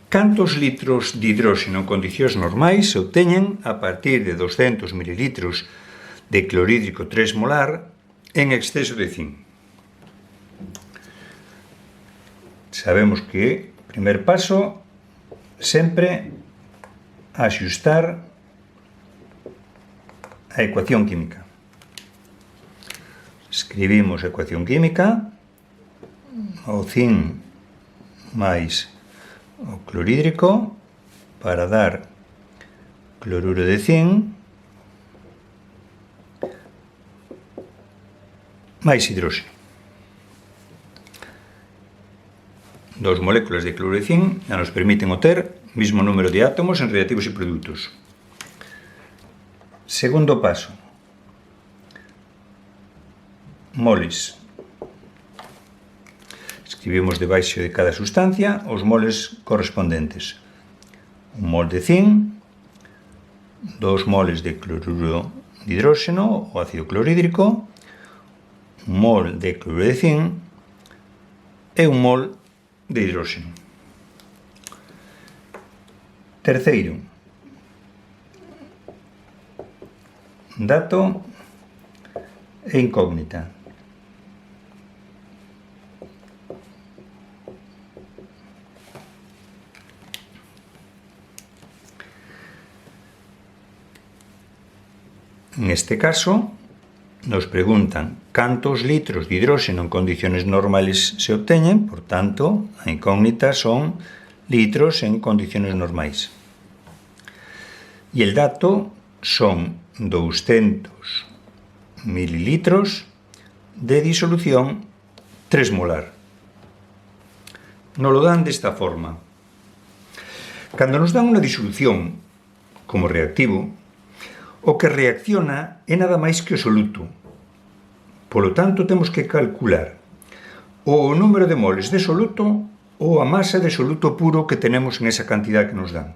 Cantos litros de hidróxeno en condicións normais se obteñen a partir de 200 ml de clorhídrico 3 molar en exceso de zinc? Sabemos que, primer paso, sempre axustar a ecuación química. Escribimos a ecuación química, o zinc máis o clorhídrico para dar cloruro de zinc máis hidróxeno. Dos moléculas de cloruro de zinc ya nos permiten obter o mismo número de átomos en reactivos e produtos. Segundo paso, moles. Escribimos debaixo de cada sustancia os moles correspondentes. Un mol de zinc, 2 moles de cloruro de hidróxeno o ácido clorhídrico, un mol de cloruro de zinc e un mol de hidróxeno. Terceiro, dato e incógnita. En este caso, nos preguntan cantos litros de hidróxeno en condiciones normales se obteñen, por tanto, a incógnita son litros en condiciones normais. Y el dato son 200 mililitros de disolución 3 molar. Nos lo dan de esta forma. Cando nos dan unha disolución como reactivo, o que reacciona é nada máis que o soluto. Polo tanto, temos que calcular o número de moles de soluto ou a masa de soluto puro que tenemos en esa cantidad que nos dan.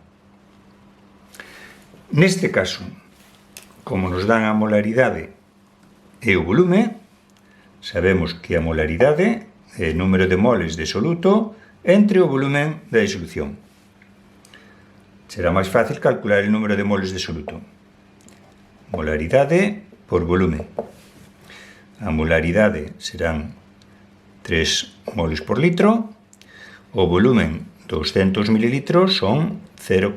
Neste caso, como nos dan a molaridade e o volume, sabemos que a molaridade é o número de moles de soluto entre o volumen da disolución. Será máis fácil calcular o número de moles de soluto. Molaridade por volume. A molaridade serán 3 moles por litro, o volumen 200 ml son 0,2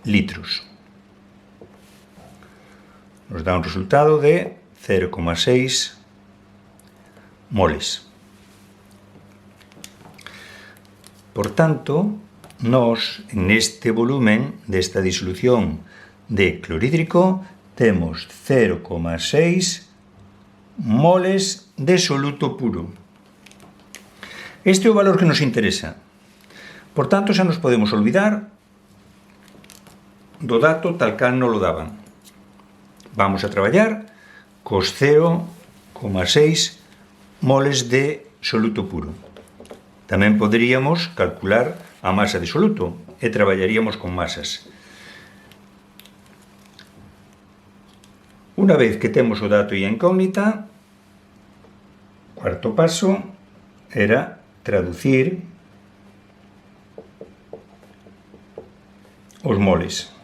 litros. Nos dá un resultado de 0,6 moles. Por tanto, nós, neste volumen desta disolución de clorhídrico, temos 0,6 moles de soluto puro. Este é o valor que nos interesa. Por tanto, xa nos podemos olvidar do dato tal cal nos lo daban. Vamos a traballar cos 0,6 moles de soluto puro. Tamén poderíamos calcular a masa de soluto e traballaríamos con masas. Unha vez que temos o dato e a incógnita, o cuarto paso era traducir os moles.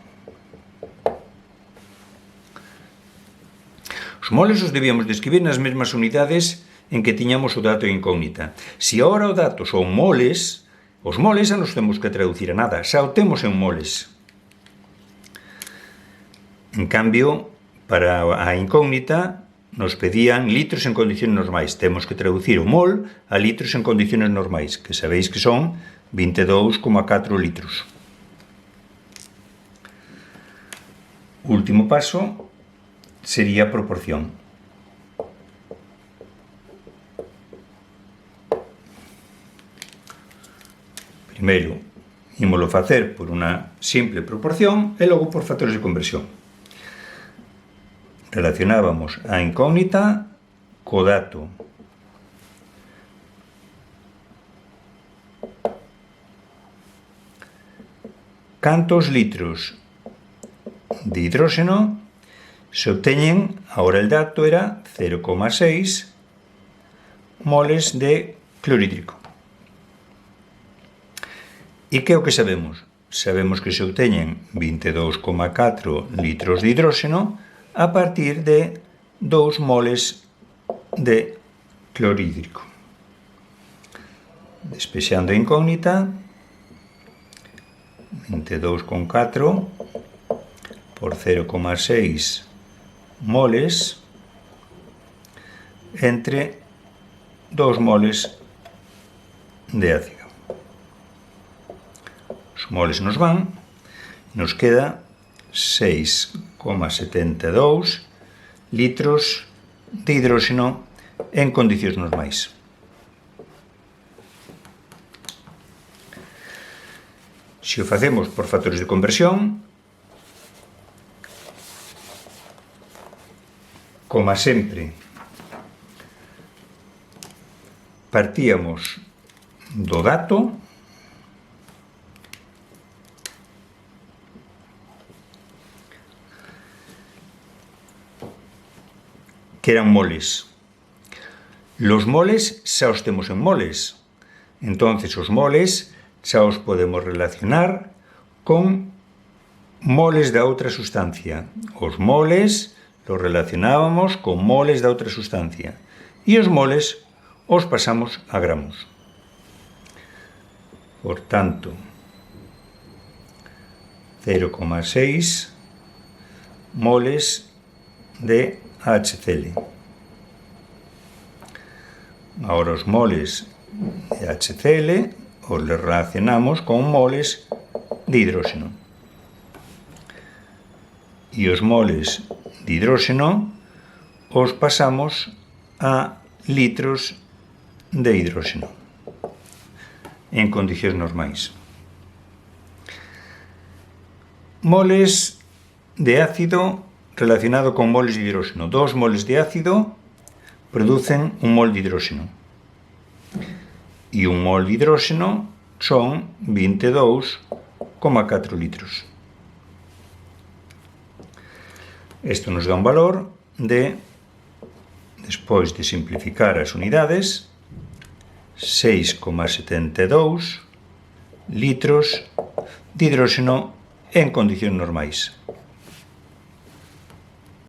Os moles os debíamos describir nas mesmas unidades en que tiñamos o dato e a incógnita. Se agora o dato son moles, os moles xa nos temos que traducir a nada, xa o temos en moles. En cambio, para a incógnita nos pedían litros en condicións normais. Temos que traducir o mol a litros en condicións normais, que sabéis que son 22,4 litros. O último paso sería a proporción. Primeiro, ímolo facer por unha simple proporción e logo por factores de conversión. Relacionábamos a incógnita co dato. Cantos litros de hidróxeno se obteñen, ahora el dato era 0,6 moles de clorhídrico. E que é o que sabemos? Sabemos que se obteñen 22,4 litros de hidróxeno a partir de 2 moles de clorhídrico. Despexando a incógnita, 22,4 por 0,6 moles entre 2 moles de ácido. Os moles nos van, nos queda 6,72 litros de hidróxeno en condicións normais. Se o facemos por factores de conversión, como sempre, partíamos do dato que eran moles. Los moles xa os temos en moles. Entonces, os moles xa os podemos relacionar con moles da outra sustancia. Os moles los relacionábamos con moles da outra sustancia. E os moles os pasamos a gramos. Por tanto, 0,6 moles de HCl. Ahora os moles de HCl os relacionamos con moles de hidróxeno. E os moles de hidróxeno os pasamos a litros de hidróxeno en condicións normais. Moles de ácido relacionado con moles de hidróxeno. 2 moles de ácido producen un mol de hidróxeno. E un mol de hidróxeno son 22,4 litros. Isto nos dá un valor de, despois de simplificar as unidades, 6,72 litros de hidróxeno en condicións normais.